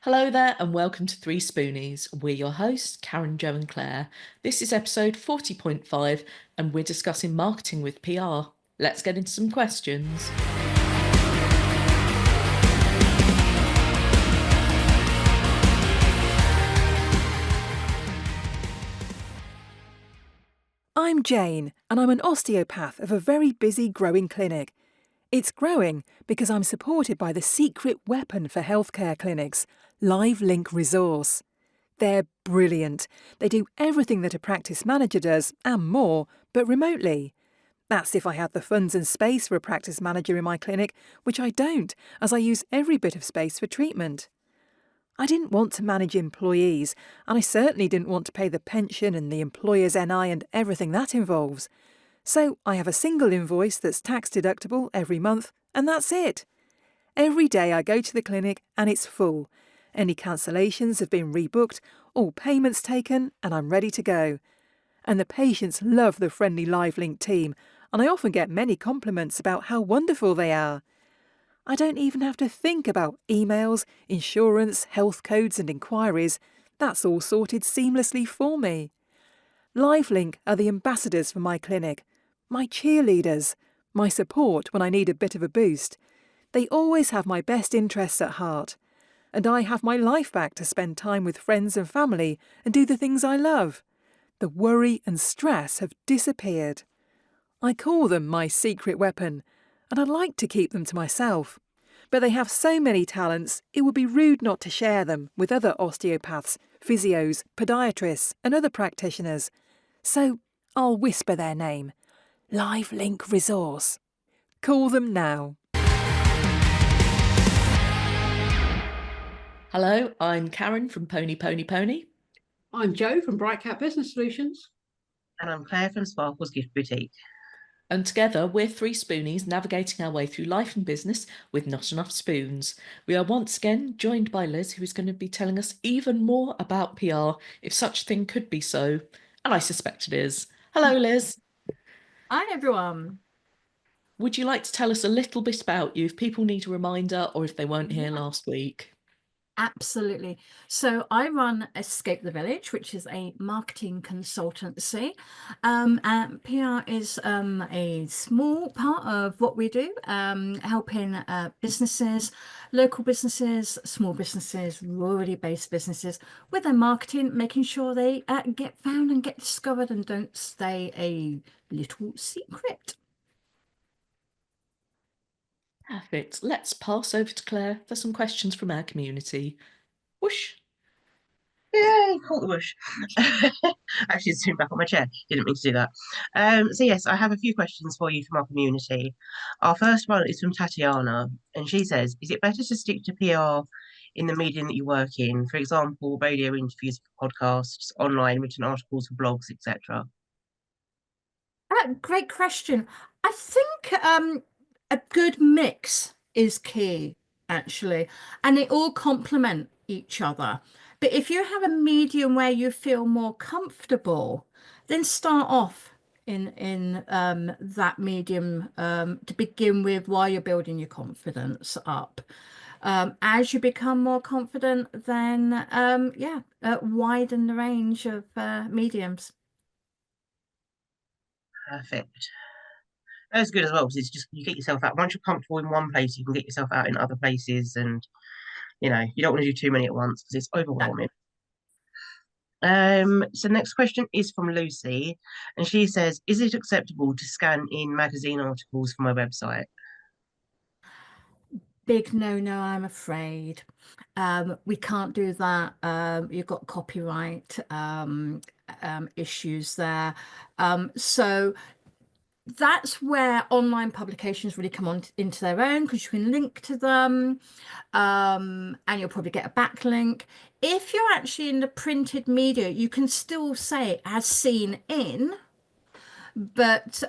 Hello there and welcome to 3Spoonies. We're your hosts, Karen, Jo and Claire. This is episode 40.5 and we're discussing marketing with PR. Let's get into some questions. I'm Jane, and I'm an osteopath of a very busy growing clinic. It's growing because I'm supported by the secret weapon for healthcare clinics, LiveLink Resource. They're brilliant. They do everything that a practice manager does, and more, but remotely. That's if I had the funds and space for a practice manager in my clinic, which I don't, as I use every bit of space for treatment. I didn't want to manage employees, and I certainly didn't want to pay the pension and the employer's NI and everything that involves. So I have a single invoice that's tax deductible every month, and that's it. Every day I go to the clinic and it's full. Any cancellations have been rebooked, all payments taken, and I'm ready to go. And the patients love the friendly LiveLink team, and I often get many compliments about how wonderful they are. I don't even have to think about emails, insurance, health codes and inquiries. That's all sorted seamlessly for me. LiveLink are the ambassadors for my clinic, my cheerleaders, my support when I need a bit of a boost. They always have my best interests at heart. And I have my life back to spend time with friends and family and do the things I love. The worry and stress have disappeared. I call them my secret weapon, and I'd like to keep them to myself. But they have so many talents, it would be rude not to share them with other osteopaths, physios, podiatrists and other practitioners. So I'll whisper their name. LiveLink Resource. Call them now. Hello, I'm Karen from Pony Pony Pony. I'm Jo from Bright Cat Business Solutions. And I'm Claire from Sparkle's Gift Boutique. And together we're 3Spoonies navigating our way through life and business with not enough spoons. We are once again joined by Liz, who is going to be telling us even more about PR, if such a thing could be so. And I suspect it is. Hello, Liz. Hi, everyone. Would you like to tell us a little bit about you if people need a reminder or if they weren't here last week? Absolutely. So I run Escape the Village, which is a marketing consultancy. And PR is a small part of what we do, helping businesses, local businesses, small businesses, rurally based businesses with their marketing, making sure they get found and get discovered and don't stay a little secret. Perfect. Let's pass over to Claire for some questions from our community. Whoosh. Yay, caught the whoosh. Actually, zoomed back on my chair. Didn't mean to do that. So yes, I have a few questions for you from our community. Our first one is from Tatiana, and she says, is it better to stick to PR in the medium that you work in? For example, radio interviews, podcasts, online written articles for blogs, etc. Great question. I think a good mix is key, actually, and they all complement each other. But if you have a medium where you feel more comfortable, then start off in that medium to begin with while you're building your confidence up. As you become more confident, then widen the range of mediums. Perfect. That's good as well, because it's just you get yourself out. Once you're comfortable in one place, you can get yourself out in other places, and you don't want to do too many at once because it's overwhelming. So next question is from Lucy, and she says, is it acceptable to scan in magazine articles from my website? Big no, I'm afraid. We can't do that. You've got copyright issues there. So that's where online publications really come on into their own, because you can link to them and you'll probably get a backlink. If you're actually in the printed media, you can still say as seen in, but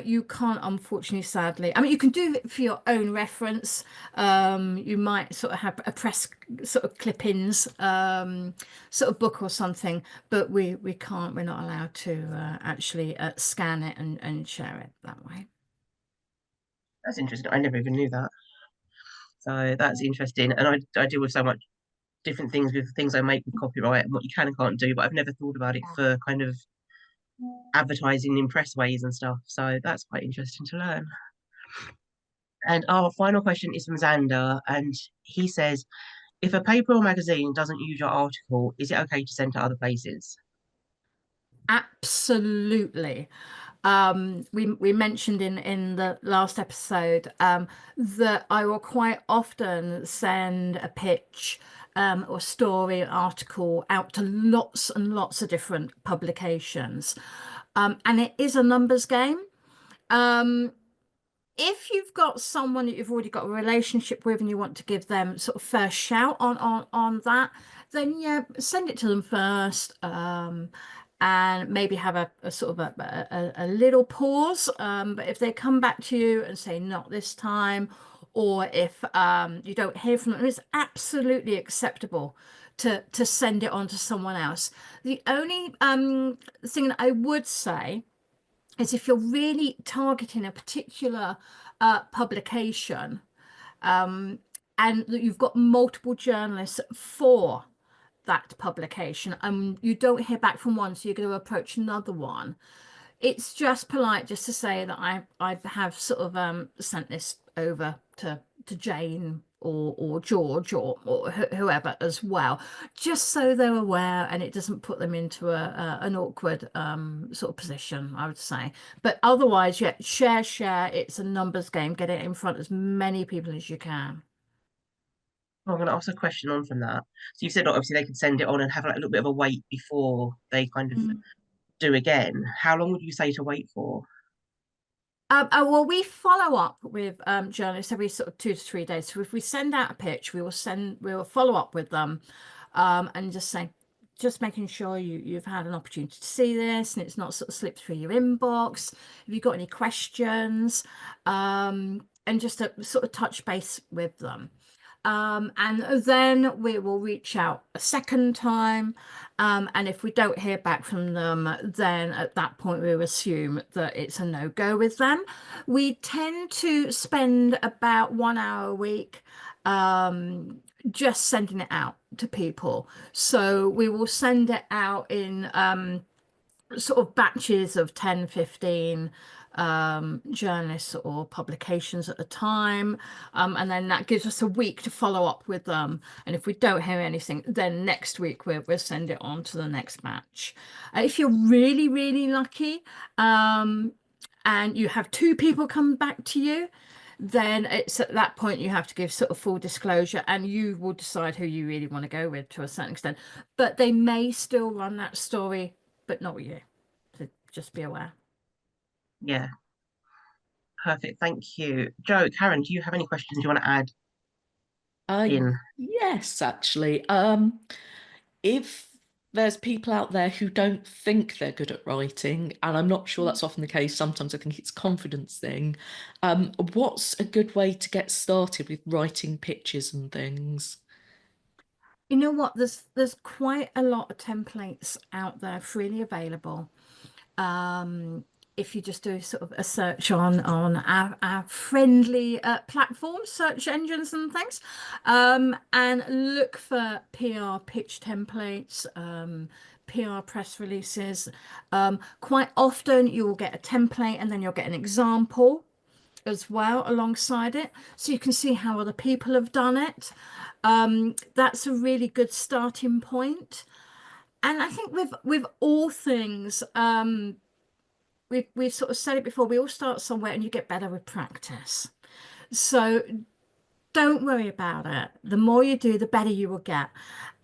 you can't, unfortunately, sadly. I mean, you can do it for your own reference. You might sort of have a press sort of clippings, sort of book or something, but we can't, we're not allowed to actually scan it and share it that way. That's interesting. I never even knew that. So that's interesting. And I deal with so much different things with things I make with copyright and what you can and can't do, but I've never thought about it for kind of advertising in press ways and stuff. So that's quite interesting to learn. And our final question is from Xander, and he says, if a paper or magazine doesn't use your article, is it okay to send to other places? Absolutely. We mentioned in the last episode that I will quite often send a pitch or story, an article out to lots and lots of different publications. And it is a numbers game. If you've got someone that you've already got a relationship with and you want to give them sort of first shout on that, then yeah, send it to them first. And maybe have a sort of a little pause. But if they come back to you and say not this time, or if you don't hear from them, it's absolutely acceptable to send it on to someone else. The only thing that I would say is if you're really targeting a particular publication, and that you've got multiple journalists for that publication and you don't hear back from one, so you're going to approach another one, it's just polite just to say that I have sort of sent this over to Jane or George or whoever as well, just so they're aware and it doesn't put them into an awkward sort of position, I would say. But otherwise, yeah, share. It's a numbers game. Get it in front of as many people as you can. I'm going to ask a question on from that. So you said obviously they could send it on and have like a little bit of a wait before they kind of do again. How long would you say to wait for? Well, we follow up with journalists every sort of 2 to 3 days. So if we send out a pitch, we will follow up with them and just say, just making sure you've had an opportunity to see this and it's not sort of slipped through your inbox. Have you got any questions? And just to sort of touch base with them. And then we will reach out a second time. And if we don't hear back from them, then at that point we assume that it's a no-go with them. We tend to spend about 1 hour a week just sending it out to people. So we will send it out in sort of batches of 10, 15 journalists or publications at a time, and then that gives us a week to follow up with them, and if we don't hear anything, then next week we'll send it on to the next batch. If you're really lucky and you have 2 people come back to you, then it's at that point you have to give sort of full disclosure and you will decide who you really want to go with to a certain extent, but they may still run that story, but not with you. So just be aware. Yeah, perfect. Thank you. Joe, Karen, do you have any questions you want to add in? Yes, actually. If there's people out there who don't think they're good at writing, and I'm not sure that's often the case, sometimes I think it's a confidence thing, what's a good way to get started with writing pitches and things? You know what? There's quite a lot of templates out there freely available. If you just do sort of a search on our friendly platform search engines and things, and look for PR pitch templates, PR press releases. Quite often you will get a template and then you'll get an example as well alongside it, so you can see how other people have done it. That's a really good starting point. And I think with all things, we've sort of said it before, we all start somewhere and you get better with practice. So don't worry about it. The more you do, the better you will get.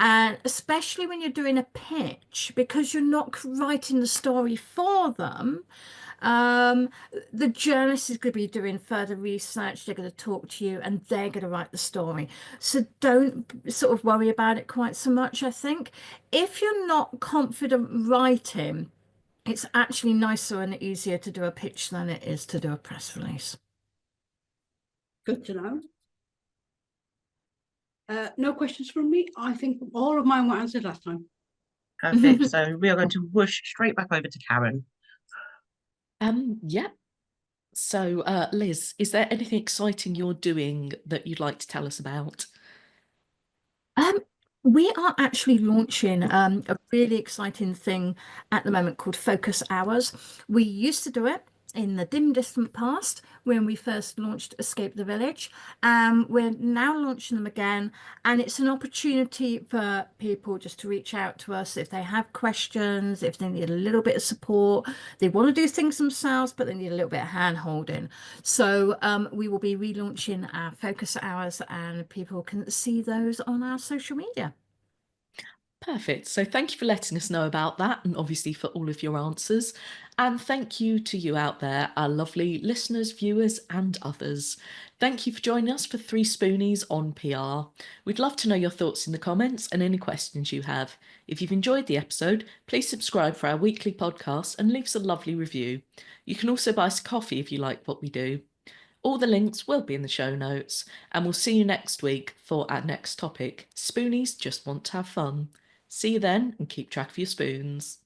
And especially when you're doing a pitch, because you're not writing the story for them, the journalist is going to be doing further research. They're going to talk to you and they're going to write the story. So don't sort of worry about it quite so much, I think. If you're not confident writing, it's actually nicer and easier to do a pitch than it is to do a press release. Good to know. No questions from me. I think all of mine were answered last time. Perfect. So we are going to whoosh straight back over to Karen. Yeah. So, Liz, is there anything exciting you're doing that you'd like to tell us about? We are actually launching a really exciting thing at the moment called Focus Hours. We used to do it in the dim distant past when we first launched Escape the Village. We're now launching them again, and it's an opportunity for people just to reach out to us if they have questions, if they need a little bit of support, they want to do things themselves, but they need a little bit of hand holding. So we will be relaunching our Focus Hours, and people can see those on our social media. Perfect. So thank you for letting us know about that and obviously for all of your answers. And thank you to you out there, our lovely listeners, viewers, and others. Thank you for joining us for 3Spoonies on PR. We'd love to know your thoughts in the comments and any questions you have. If you've enjoyed the episode, please subscribe for our weekly podcast and leave us a lovely review. You can also buy us a coffee if you like what we do. All the links will be in the show notes, and we'll see you next week for our next topic. Spoonies just want to have fun. See you then and keep track of your spoons.